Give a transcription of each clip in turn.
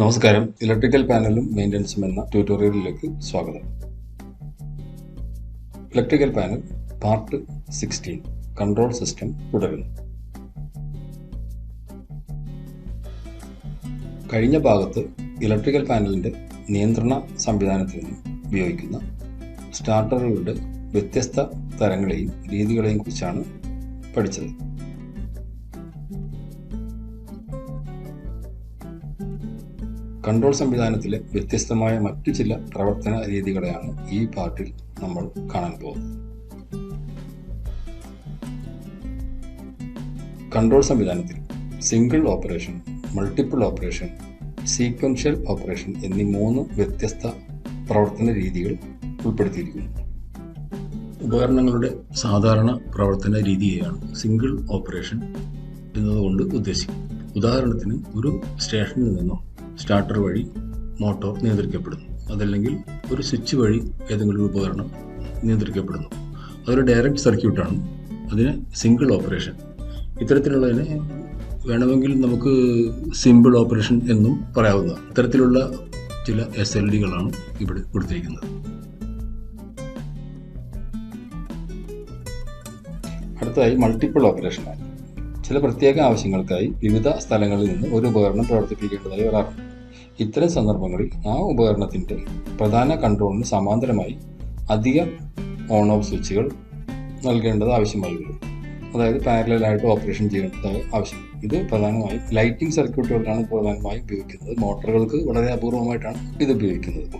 നമസ്കാരം. ഇലക്ട്രിക്കൽ പാനലും മെയിൻ്റനൻസും എന്ന ട്യൂട്ടോറിയലിലേക്ക് സ്വാഗതം. Electrical panel part 16 control system തുടരുന്നു. കഴിഞ്ഞ ഭാഗത്ത് ഇലക്ട്രിക്കൽ പാനലിൻ്റെ നിയന്ത്രണ സംവിധാനത്തിൽ നിന്ന് ഉപയോഗിക്കുന്ന സ്റ്റാർട്ടറുകളുടെ വ്യത്യസ്ത തരങ്ങളെയും രീതികളെയും കുറിച്ചാണ് പഠിച്ചത്. കൺട്രോൾ സംവിധാനത്തിലെ വ്യത്യസ്തമായ മറ്റു ചില പ്രവർത്തന രീതികളെയാണ് ഈ പാർട്ടിൽ നമ്മൾ കാണാൻ പോകുന്നത്. കൺട്രോൾ സംവിധാനത്തിൽ single operation, multiple operation, sequential operation എന്നീ 3 വ്യത്യസ്ത പ്രവർത്തന രീതികൾ ഉൾപ്പെടുത്തിയിരിക്കുന്നു. ഉപകരണങ്ങളുടെ സാധാരണ പ്രവർത്തന രീതിയെയാണ് സിംഗിൾ ഓപ്പറേഷൻ എന്നതുകൊണ്ട് ഉദ്ദേശിക്കുന്നത്. ഉദാഹരണത്തിന്, ഒരു സ്റ്റേഷനിൽ നിന്നും സ്റ്റാർട്ടർ വഴി മോട്ടോർ നിയന്ത്രിക്കപ്പെടുന്നു. അതല്ലെങ്കിൽ ഒരു സ്വിച്ച് വഴി ഏതെങ്കിലും ഉപകരണം നിയന്ത്രിക്കപ്പെടുന്നു. അതൊരു ഡയറക്റ്റ് സർക്യൂട്ടാണ്. അതിന് സിംഗിൾ ഓപ്പറേഷൻ. ഇത്തരത്തിലുള്ളതിനെ വേണമെങ്കിൽ നമുക്ക് സിമ്പിൾ ഓപ്പറേഷൻ എന്നും പറയാവുന്നതാണ്. ഇത്തരത്തിലുള്ള ചില SLDകളാണ് ഇവിടെ കൊടുത്തിരിക്കുന്നത്. അടുത്തതായി മൾട്ടിപ്പിൾ ഓപ്പറേഷനാണ്. ചില പ്രത്യേക ആവശ്യങ്ങൾക്കായി വിവിധ സ്ഥലങ്ങളിൽ നിന്ന് ഒരു ഉപകരണം പ്രവർത്തിപ്പിക്കേണ്ടതായി വരാറുണ്ട്. ഇത്തരം സന്ദർഭങ്ങളിൽ ആ ഉപകരണത്തിൻ്റെ പ്രധാന കൺട്രോളിന് സമാന്തരമായി അധിക ഓൺ ഓഫ് സ്വിച്ചുകൾ നൽകേണ്ടത് ആവശ്യമായി വരും. അതായത് പാരലലായിട്ട് ഓപ്പറേഷൻ ചെയ്യേണ്ടതായ ആവശ്യം. ഇത് പ്രധാനമായും ലൈറ്റിംഗ് സർക്യൂട്ടുകളിലാണ് പ്രധാനമായും ഉപയോഗിക്കുന്നത്. മോട്ടോറുകൾക്ക് വളരെ അപൂർവമായിട്ടാണ് ഇത് ഉപയോഗിക്കുന്നത്.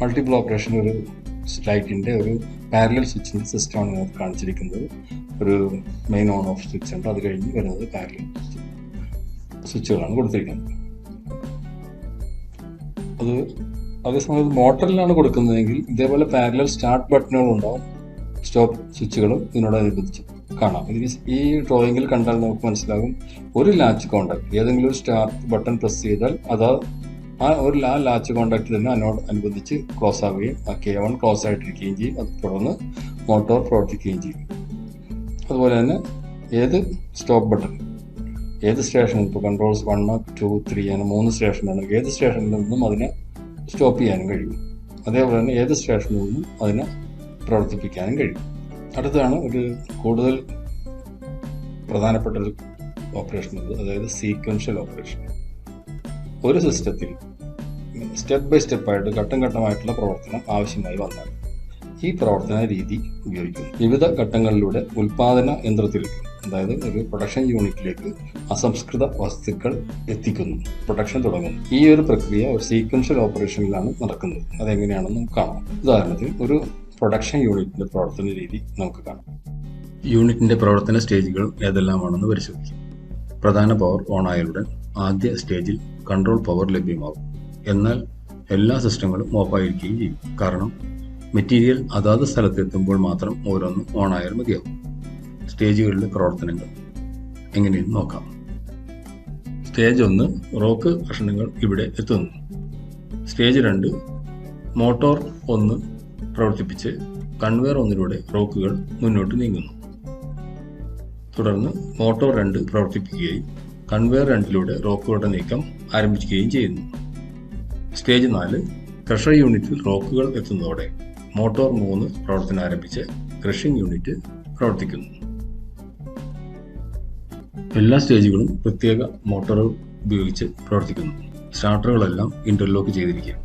മൾട്ടിപ്പിൾ ഓപ്പറേഷൻ ഒരു ലൈറ്റിൻ്റെ ഒരു പാരലൽ സ്വിച്ചിൻ്റെ സിസ്റ്റമാണ് നമുക്ക് കാണിച്ചിരിക്കുന്നത്. ഒരു മെയിൻ ഓൺ ഓഫ് സ്വിച്ച് ഉണ്ട്. അത് കഴിഞ്ഞ് വരുന്നത് പാരലൽ സ്വിച്ചുകളാണ് കൊടുത്തിരിക്കുന്നത്. അതേസമയം മോട്ടറിലാണ് കൊടുക്കുന്നതെങ്കിൽ ഇതേപോലെ പാരലൽ സ്റ്റാർട്ട് ബട്ടണുകൾ ഉണ്ടാവും. സ്റ്റോപ്പ് സ്വിച്ചുകളും ഇതിനോടനുബന്ധിച്ച് കാണാം. ഈ ഡ്രോയിങ്ങിൽ കണ്ടാൽ നമുക്ക് മനസ്സിലാകും. ഒരു ലാച്ച് കോണ്ടാക്ട്, ഏതെങ്കിലും ഒരു സ്റ്റാർട്ട് ബട്ടൺ പ്രസ് ചെയ്താൽ ആ ലാച്ച് കോണ്ടാക്ട് തന്നെ അനുബന്ധിച്ച് ക്ലോസ് ആവുകയും ആ K1 ക്ലോസ് ആയിട്ടിരിക്കുകയും ചെയ്യും. അത് തുടർന്ന് മോട്ടോർ പ്രവർത്തിക്കുകയും ചെയ്യും. അതുപോലെ തന്നെ ഏത് സ്റ്റോപ്പ് ബട്ടൺ, ഏത് സ്റ്റേഷനിൽ, ഇപ്പോൾ കൺട്രോൾസ് 1, 2, 3 അങ്ങനെ 3 സ്റ്റേഷനാണ്, ഏത് സ്റ്റേഷനിൽ നിന്നും അതിനെ സ്റ്റോപ്പ് ചെയ്യാനും കഴിയും. അതേപോലെ തന്നെ ഏത് സ്റ്റേഷനിൽ നിന്നും അതിനെ പ്രവർത്തിപ്പിക്കാനും കഴിയും. അടുത്താണ് ഒരു കൂടുതൽ പ്രധാനപ്പെട്ട ഒരു ഓപ്പറേഷൻ ഉള്ളത്, അതായത് സീക്വൻഷ്യൽ ഓപ്പറേഷൻ. ഒരു സിസ്റ്റത്തിൽ സ്റ്റെപ്പ് ബൈ സ്റ്റെപ്പായിട്ട് ഘട്ടം ഘട്ടമായിട്ടുള്ള പ്രവർത്തനം ആവശ്യമായി വന്നാൽ ഈ പ്രവർത്തന രീതി ഉപയോഗിക്കുന്നു. വിവിധ ഘട്ടങ്ങളിലൂടെ ഉൽപാദന യന്ത്രത്തിലേക്ക്, അതായത് ഒരു പ്രൊഡക്ഷൻ യൂണിറ്റിലേക്ക് അസംസ്കൃത വസ്തുക്കൾ എത്തിക്കുന്നു, പ്രൊഡക്ഷൻ തുടങ്ങുന്നു. ഈ ഒരു പ്രക്രിയ ഒരു സീക്വൻഷ്യൽ ഓപ്പറേഷനിലാണ് നടക്കുന്നത്. അതെങ്ങനെയാണെന്ന് നമുക്ക് കാണാം. ഉദാഹരണത്തിന് ഒരു പ്രൊഡക്ഷൻ യൂണിറ്റിന്റെ പ്രവർത്തന രീതി നമുക്ക് കാണാം. യൂണിറ്റിന്റെ പ്രവർത്തന സ്റ്റേജുകൾ ഏതെല്ലാമാണെന്ന് പരിശോധിക്കാം. പ്രധാന പവർ ഓൺ ആയാലുടൻ ആദ്യ സ്റ്റേജിൽ കൺട്രോൾ പവർ ലഭ്യമാകും. എന്നാൽ എല്ലാ സിസ്റ്റങ്ങളും ഓഫായിരിക്കുകയും ചെയ്യും. കാരണം മെറ്റീരിയൽ അതാത് സ്ഥലത്തെത്തുമ്പോൾ മാത്രം ഓരോന്നും ഓൺ ആയാൽ മതിയാവും. സ്റ്റേജുകളിലെ പ്രവർത്തനങ്ങൾ എങ്ങനെയെന്ന് നോക്കാം. സ്റ്റേജ് 1 റോക്ക് കഷണങ്ങൾ ഇവിടെ എത്തുന്നു. സ്റ്റേജ് 2 മോട്ടോർ 1 പ്രവർത്തിപ്പിച്ച് കൺവെയർ 1 റോക്കുകൾ മുന്നോട്ട് നീങ്ങുന്നു. തുടർന്ന് മോട്ടോർ 2 പ്രവർത്തിപ്പിക്കുകയും കൺവെയർ 2 റോക്കുകളുടെ നീക്കം ആരംഭിക്കുകയും ചെയ്യുന്നു. സ്റ്റേജ് 4 ക്രഷർ യൂണിറ്റിൽ റോക്കുകൾ എത്തുന്നതോടെ മോട്ടോർ 3 പ്രവർത്തനം ആരംഭിച്ച് ക്രഷിംഗ് യൂണിറ്റ് പ്രവർത്തിക്കുന്നു. എല്ലാ സ്റ്റേജുകളും പ്രത്യേക മോട്ടോറുകൾ ഉപയോഗിച്ച് പ്രവർത്തിക്കുന്നു. സ്റ്റാർട്ടറുകളെല്ലാം ഇന്റർലോക്ക് ചെയ്തിരിക്കുക.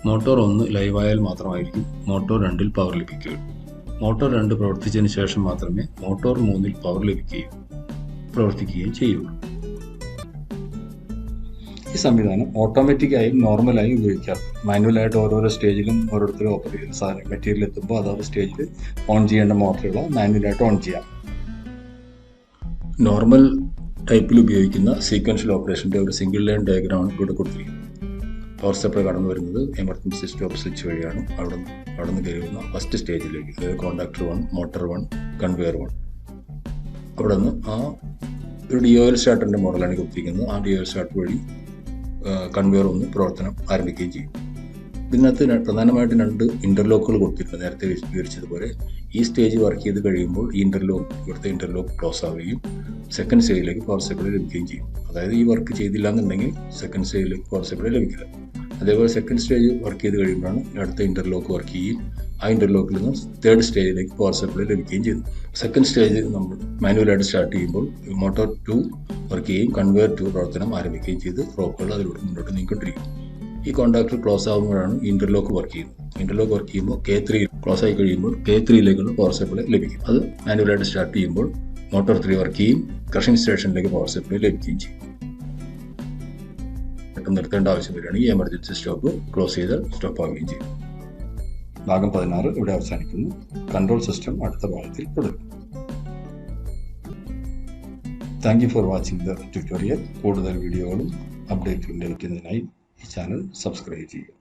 മോട്ടോർ 1 ലൈവായാൽ മാത്രമായിരിക്കും മോട്ടോർ 2 പവർ ലഭിക്കുക. മോട്ടോർ 2 പ്രവർത്തിച്ചതിന് ശേഷം മാത്രമേ മോട്ടോർ 3 പവർ ലഭിക്കുകയും പ്രവർത്തിക്കുകയും ചെയ്യുള്ളൂ. ഈ സംവിധാനം ഓട്ടോമാറ്റിക്കായും നോർമലായും ഉപയോഗിക്കാം. മാനുവലായിട്ട് ഓരോരോ സ്റ്റേജിലും ഓരോരുത്തരും ഓപ്പറേറ്റ് ചെയ്യുന്ന സാധനം മെറ്റീരിയൽ എത്തുമ്പോൾ അതാത് സ്റ്റേജിൽ ഓൺ ചെയ്യേണ്ട മോട്ടറുകൾ മാനുവലായിട്ട് ഓൺ ചെയ്യാം. നോർമൽ ടൈപ്പിൽ ഉപയോഗിക്കുന്ന സീക്വൻഷ്യൽ ഓപ്പറേഷൻ്റെ ഒരു സിംഗിൾ ലൈൻ ഡയഗ്രാമാണ് ഇവിടെ കൊടുത്തിരിക്കുന്നത്. പവർ സപ്ലൈ കടന്നു വരുന്നത് എമർജൻസി സ്റ്റോപ്പ് സ്വിച്ച് വഴിയാണ്. അവിടെ നിന്ന് കയറുന്ന ഫസ്റ്റ് സ്റ്റേജിലേക്ക്, അതായത് കോണ്ടാക്ടർ 1, മോട്ടർ 1, കൺവെയർ 1. അവിടെ നിന്ന് ഒരു DOL സ്റ്റാർട്ടറിൻ്റെ മോഡലാണ് കൊടുത്തിരിക്കുന്നത്. ആ DOL സ്റ്റാർട്ടർ വഴി കൺവെയർ 1 പ്രവർത്തനം ആരംഭിക്കുകയും ചെയ്യും. ഇതിനകത്ത് പ്രധാനമായിട്ട് 2 ഇന്റർലോക്കുകൾ കൊടുത്തിട്ടുണ്ട്. നേരത്തെ വിവരിച്ചതുപോലെ ഈ സ്റ്റേജ് വർക്ക് ചെയ്ത് കഴിയുമ്പോൾ ഇവിടുത്തെ ഇന്റർലോക്ക് ക്ലോസ് ആവുകയും സെക്കൻഡ് സ്റ്റേജിലേക്ക് പവർ സപ്ലൈ ലഭിക്കുകയും ചെയ്യും. അതായത് ഈ വർക്ക് ചെയ്തില്ല എന്നുണ്ടെങ്കിൽ സെക്കൻഡ് സ്റ്റേജിലേക്ക് പവർ സപ്ലൈ ലഭിക്കില്ല. അതേപോലെ സെക്കൻഡ് സ്റ്റേജ് വർക്ക് ചെയ്ത് കഴിയുമ്പോഴാണ് അടുത്ത ഇന്റർലോക്ക് വർക്ക് ചെയ്യും. ആ ഇന്റർലോക്കിൽ നിന്ന് തേർഡ് സ്റ്റേജിലേക്ക് പവർ സപ്ലൈ ലഭിക്കുകയും ചെയ്തു. സെക്കൻഡ് സ്റ്റേജ് നമ്മൾ മാനുവലായിട്ട് സ്റ്റാർട്ട് ചെയ്യുമ്പോൾ മോട്ടോർ 2 വർക്ക് ചെയ്യും, കൺവെയർ 2 പ്രവർത്തനം ആരംഭിക്കുകയും ചെയ്ത് റോപ്പുകൾ അതിലൂടെ മുന്നോട്ട് നീങ്ങിക്കൊണ്ടിരിക്കും. ഈ കോൺടാക്ടർ ക്ലോസ് ആകുമ്പോഴാണ് ഇന്റർലോക്ക് വർക്ക് ചെയ്യുന്നത്. ഇന്റർലോക്ക് വർക്ക് ചെയ്യുമ്പോൾ K3 ക്ലോസ് ആയി കഴിയുമ്പോൾ K3യിലേക്കുള്ള പവർ സപ്ലൈ ലഭിക്കും. അത് മാനുവലായിട്ട് സ്റ്റാർട്ട് ചെയ്യുമ്പോൾ മോട്ടോർ 3 വർക്ക് ചെയ്യും, ക്രഷിംഗ് സ്റ്റേഷനിലേക്ക് പവർ സപ്ലൈ ലഭിക്കുകയും ചെയ്യും. പെട്ടെന്ന് നിർത്തേണ്ട ആവശ്യം വരികയാണ്. ഈ എമർജൻസി സ്റ്റോപ്പ് ക്ലോസ് ചെയ്താൽ സ്റ്റോപ്പ് ആവുകയും ചെയ്യും. ഭാഗം 16 ഇവിടെ അവസാനിക്കുന്നു. കൺട്രോൾ സിസ്റ്റം അടുത്ത ഭാഗത്തിൽ തുടരും. Thank you for watching the tutorial. കൂടുതൽ വീഡിയോകളും അപ്ഡേറ്റുകളും ലഭിക്കുന്നതിനായി ഈ ചാനൽ സബ്സ്ക്രൈബ് ചെയ്യുക.